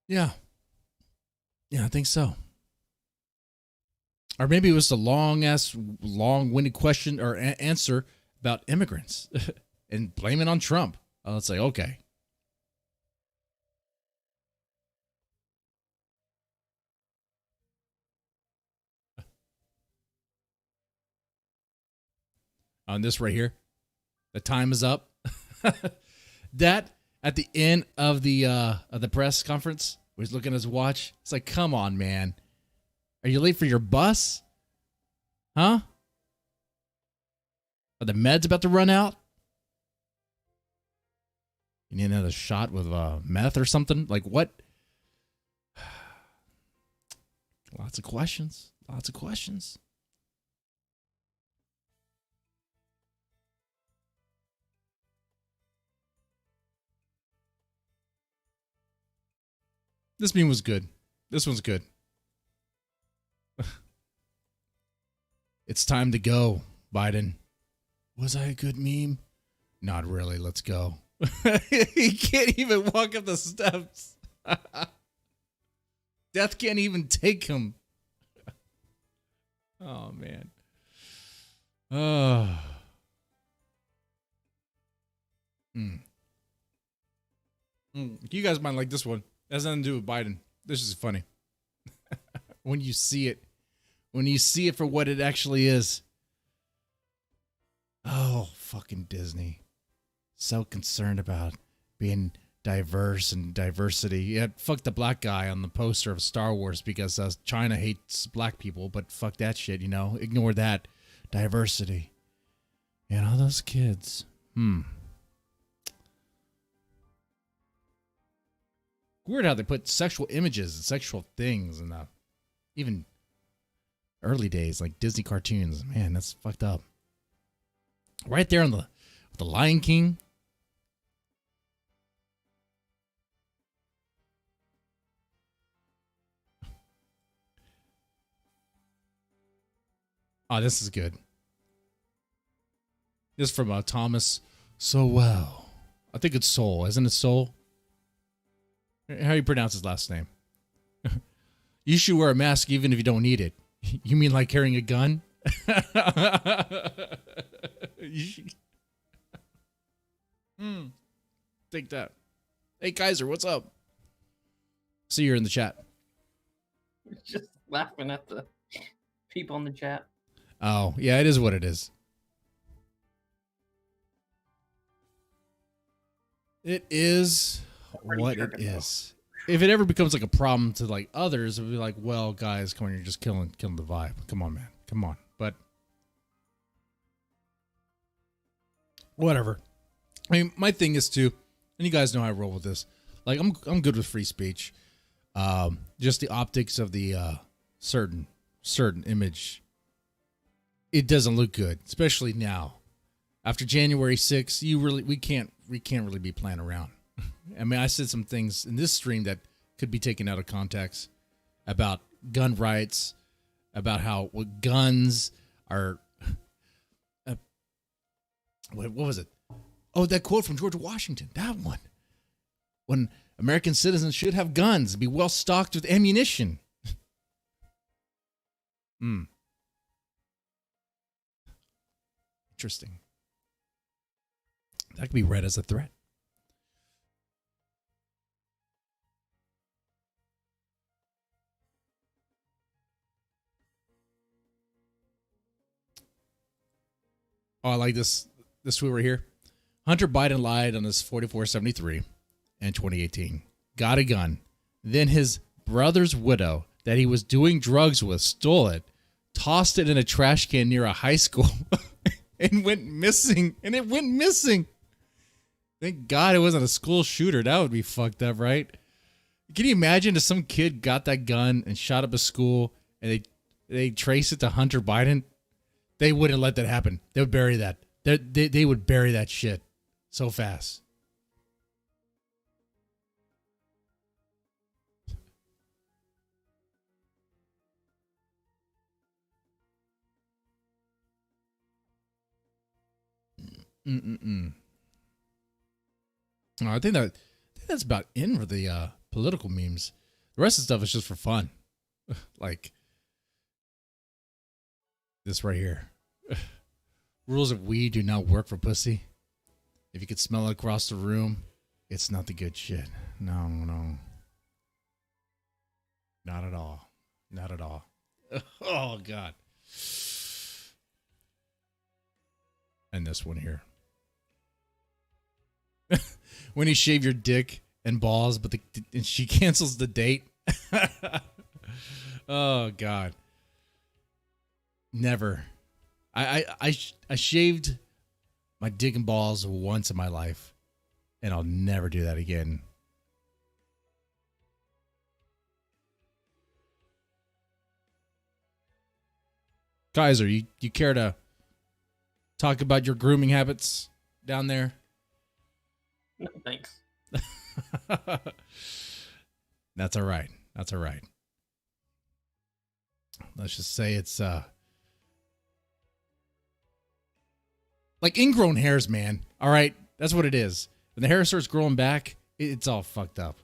Yeah. Yeah, I think so. Or maybe it was the long-winded question or answer about immigrants and blame it on Trump. It's like, okay. On this right here, the time is up. That at the end of the press conference, where he's looking at his watch. It's like, come on, man, are you late for your bus? Huh? Are the meds about to run out? You need another shot with meth or something? Like what? Lots of questions. Lots of questions. This meme was good. This one's good. It's time to go, Biden. Was I a good meme? Not really. Let's go. He can't even walk up the steps. Death can't even take him. Oh, man. Oh. You guys might like this one. It has nothing to do with Biden. This is funny. When you see it for what it actually is. Oh, fucking Disney. So concerned about being diverse and diversity. Yeah, fuck the black guy on the poster of Star Wars because China hates black people, but fuck that shit, you know? Ignore that. Diversity. And all those kids. Weird how they put sexual images and sexual things in even early days, like Disney cartoons. Man, that's fucked up. Right there on the Lion King. Oh, this is good. This is from Thomas Sowell. I think it's Soul, isn't it? Soul. How do you pronounce his last name? You should wear a mask even if you don't need it. You mean like carrying a gun? You should... Take that. Hey, Kaiser, what's up? See you're in the chat. Just laughing at the people in the chat. Oh, yeah, it is what it is. It is what it is. If it ever becomes like a problem to like others, it'll be like, well, guys, come on, you're just killing the vibe. Come on, man. Come on. But whatever. I mean, my thing is to, and you guys know how I roll with this. Like, I'm good with free speech. Just the optics of the certain image, it doesn't look good, especially now. After January 6th, we can't really be playing around. I mean, I said some things in this stream that could be taken out of context about gun rights, about how guns are. What was it? Oh, that quote from George Washington. That one. When American citizens should have guns, be well stocked with ammunition. Interesting. That could be read as a threat. Oh, I like this tweet right here. Hunter Biden lied on his 4473 in 2018. Got a gun. Then his brother's widow that he was doing drugs with stole it, tossed it in a trash can near a high school, and went missing. And it went missing. Thank God it wasn't a school shooter. That would be fucked up, right? Can you imagine if some kid got that gun and shot up a school and they trace it to Hunter Biden? They wouldn't let that happen. They would bury that. They would bury that shit so fast. Oh, I think that's about it for the political memes. The rest of the stuff is just for fun. Like this right here. Rules of weed do not work for pussy. If you could smell it across the room, it's not the good shit. No. Not at all. Not at all. Oh, God. And this one here. When you shave your dick and balls, but and she cancels the date. Oh, God. Never. I shaved my dick and balls once in my life, and I'll never do that again. Kaiser, you care to talk about your grooming habits down there? No, thanks. That's all right. That's all right. Let's just say it's like ingrown hairs, man. All right, that's what it is. When the hair starts growing back, it's all fucked up.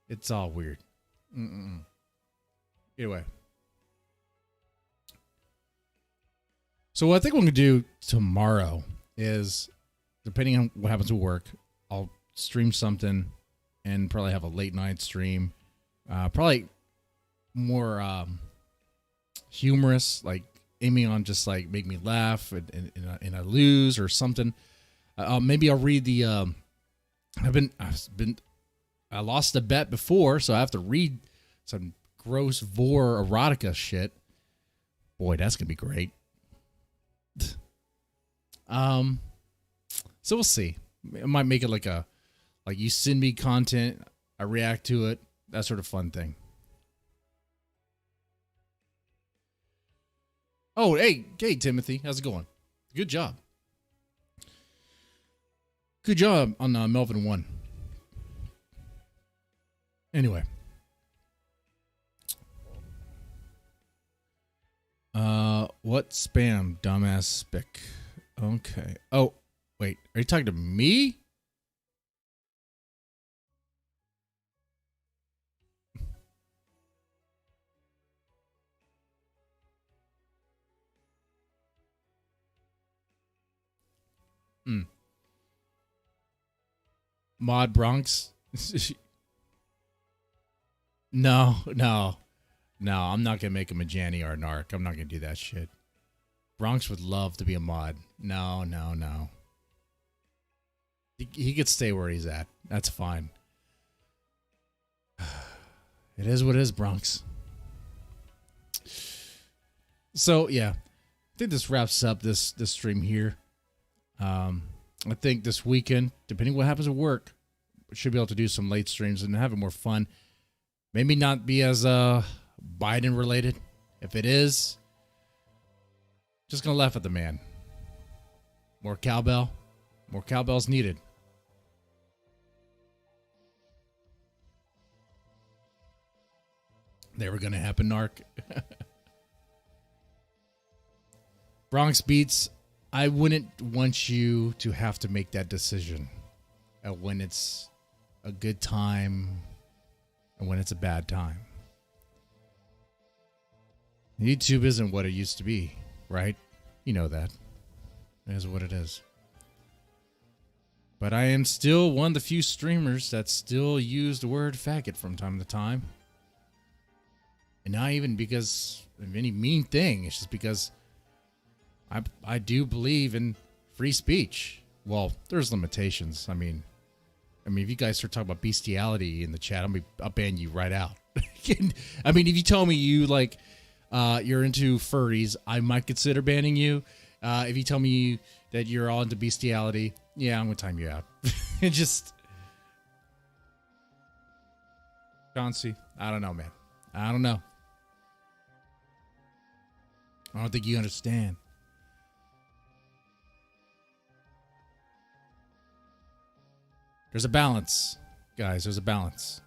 It's all weird. Anyway. So what I think we're going to do tomorrow is, depending on what happens at work, I'll stream something and probably have a late night stream. Probably more humorous, like aiming on just like make me laugh and I lose or something. Maybe I'll read the. I lost a bet before, so I have to read some gross vor erotica shit. Boy, that's gonna be great. So we'll see. I might make it like you send me content, I react to it, that sort of fun thing. Oh, hey, Timothy, how's it going? Good job. Good job on Melvin 1. Anyway. What spam, dumbass spick? Okay. Oh, wait. Are you talking to me? Mod Bronx. No. I'm not gonna make him a Janny or a narc. I'm not gonna do that shit. Bronx would love to be a mod. No. He could stay where he's at. That's fine. It is what it is, Bronx. So yeah, I think this wraps up this stream here. I think this weekend, depending what happens at work, we should be able to do some late streams and have it more fun. Maybe not be as Biden related. If it is, just gonna laugh at the man. More cowbell. More cowbell's needed. Never gonna happen, narc. Bronx Beats, I wouldn't want you to have to make that decision when it's a good time and when it's a bad time. YouTube isn't what it used to be, right? You know that. It is what it is. But I am still one of the few streamers that still use the word faggot from time to time. And not even because of any mean thing. It's just because I do believe in free speech. Well, there's limitations. I mean, if you guys start talking about bestiality in the chat, I'll ban you right out. I mean, if you tell me you like you're into furries, I might consider banning you. If you tell me that you're all into bestiality, yeah, I'm gonna time you out. It just, Chauncey, I don't know, man. I don't know. I don't think you understand. There's a balance, guys. There's a balance.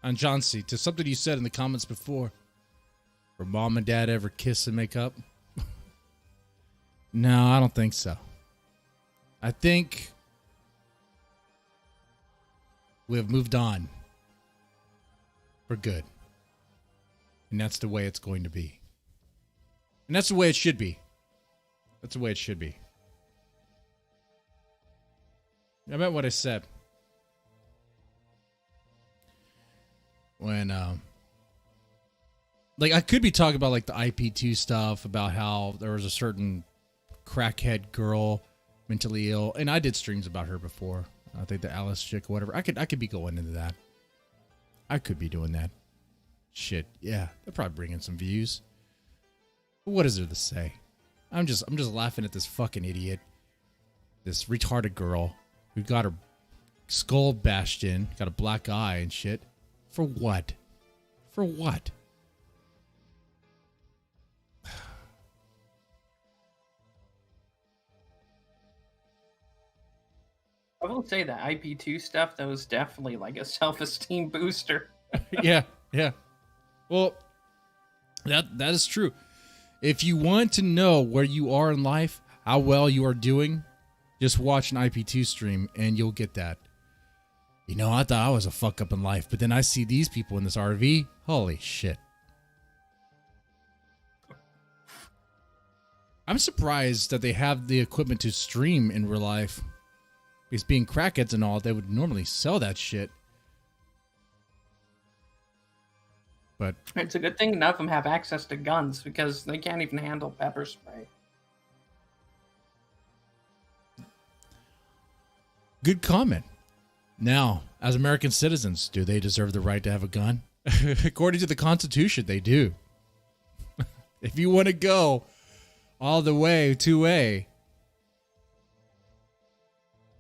And John C., to something you said in the comments before, were mom and dad ever kiss and make up? No, I don't think so. I think we have moved on for good. And that's the way it's going to be. And that's the way it should be. That's the way it should be. I meant what I said. When, like, I could be talking about, like, the IP2 stuff, about how there was a certain crackhead girl mentally ill. And I did streams about her before. I think the Alice chick or whatever. I could be going into that. I could be doing that. Shit, yeah. They'll probably bring in some views. But what is there to say? I'm just laughing at this fucking idiot. This retarded girl who got her skull bashed in, got a black eye and shit. For what? For what? I will say that IP2 stuff, that was definitely like a self-esteem booster. Yeah. Well, that is true. If you want to know where you are in life, how well you are doing, just watch an IP2 stream and you'll get that. You know, I thought I was a fuck up in life, but then I see these people in this RV. Holy shit. I'm surprised that they have the equipment to stream in real life. Because being crackheads and all, they would normally sell that shit. But It's a good thing none of them have access to guns because they can't even handle pepper spray. good comment. Now, as American citizens, do they deserve the right to have a gun? According to the Constitution, they do. If you want to go all the way to A,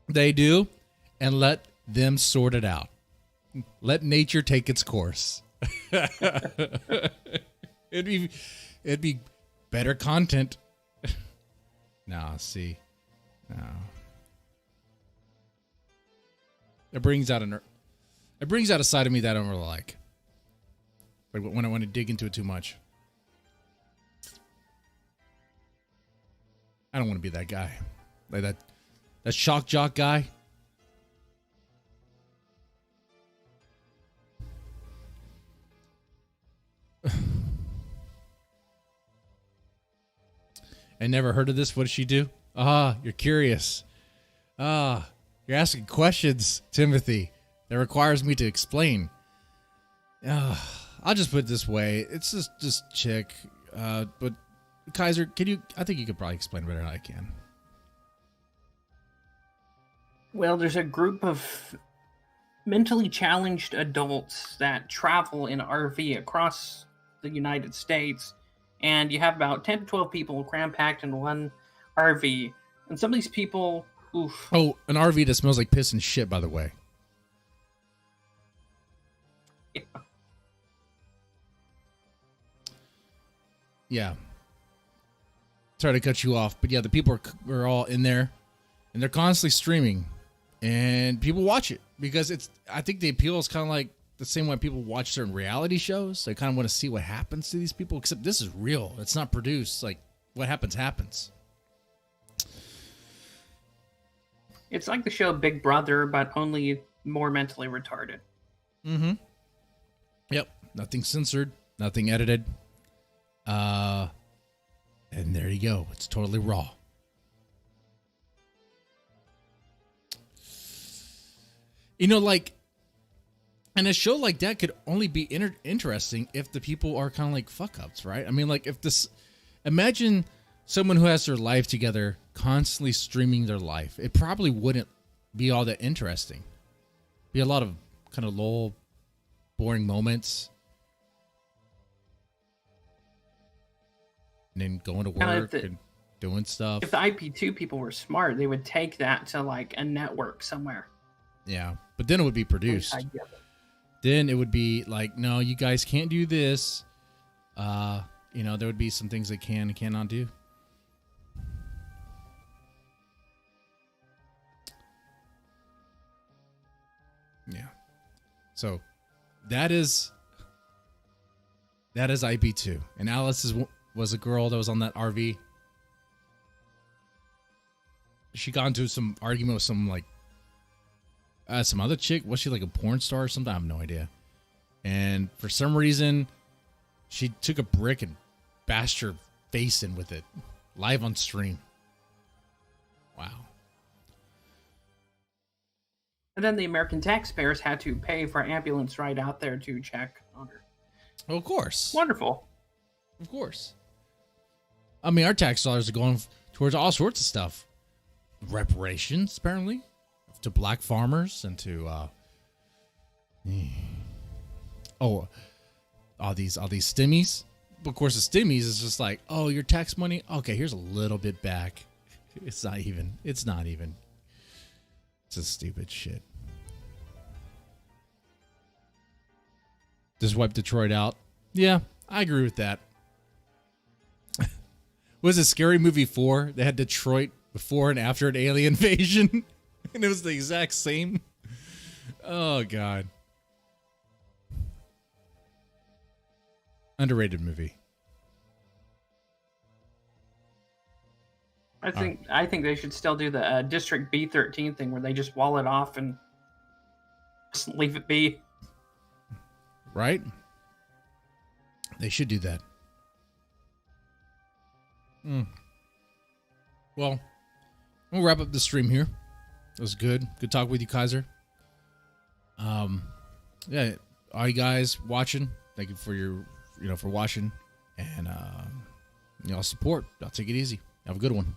they do, and let them sort it out. Let nature take its course. It'd be better content. No, see. No. It brings out a side of me that I don't really like. But when I want to dig into it too much. I don't want to be that guy. Like that shock jock guy. I never heard of this. What did she do? You're curious. You're asking questions, Timothy. That requires me to explain. I'll just put it this way. It's just this chick. But Kaiser, I think you could probably explain better than I can. Well, there's a group of mentally challenged adults that travel in an RV across the United States, and you have about 10 to 12 people cram-packed in one RV, and some of these people, oof. Oh, an RV that smells like piss and shit, by the way. Yeah. Sorry to cut you off, but yeah, the people are all in there, and they're constantly streaming, and people watch it because I think the appeal is kind of like the same way people watch certain reality shows. They kind of want to see what happens to these people, except this is real. It's not produced. Like, what happens. It's like the show Big Brother, but only more mentally retarded. Mm-hmm. Yep. Nothing censored. Nothing edited. And there you go. It's totally raw. You know, like, and a show like that could only be interesting if the people are kind of like fuck-ups, right? I mean, like, imagine someone who has their life together constantly streaming their life. It probably wouldn't be all that interesting. Be a lot of kind of lull, boring moments. And then going to work and doing stuff. If the IP2 people were smart, they would take that to like a network somewhere. Yeah, but then it would be produced. Then it would be like, no, you guys can't do this. There would be some things they can and cannot do. Yeah. So that is IP2. And Alice was a girl that was on that RV. She got into some argument with some some other chick. Was she like a porn star or something? I have no idea. And for some reason, she took a brick and bashed her face in with it live on stream. Wow. And then the American taxpayers had to pay for an ambulance ride out there to check on her. Well, of course. Wonderful. Of course. I mean, our tax dollars are going towards all sorts of stuff. Reparations, apparently, to black farmers and to all these stimmies. But of course, the stimmies is just like, oh, your tax money. Okay, here's a little bit back. It's not even. It's just stupid shit. Just wipe Detroit out. Yeah, I agree with that. Was it Scary Movie 4? They had Detroit before and after an alien invasion. And it was the exact same. Oh, God. Underrated movie. I think they should still do the District B13 thing where they just wall it off and just leave it be. Right? They should do that. Well, we'll wrap up the stream here. It was good. Good talk with you, Kaiser. Yeah, all you guys watching, thank you for for watching and support. I'll take it easy. Have a good one.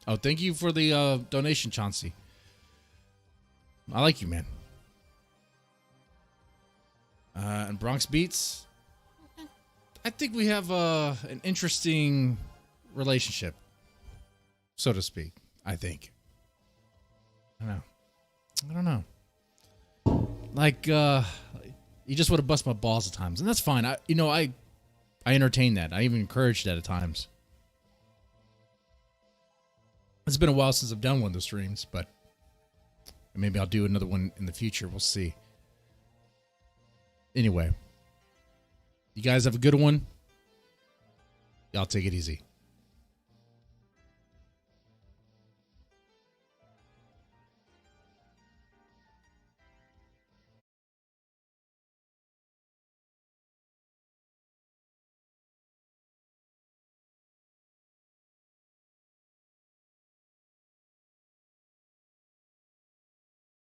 Oh, thank you for the donation, Chauncey. I like you, man. And Bronx Beats, I think we have an interesting relationship, so to speak. I think. I don't know. Like, you just want to bust my balls at times, and that's fine. I entertain that. I even encourage that at times. It's been a while since I've done one of the streams, but maybe I'll do another one in the future. We'll see. Anyway, you guys have a good one. Y'all take it easy.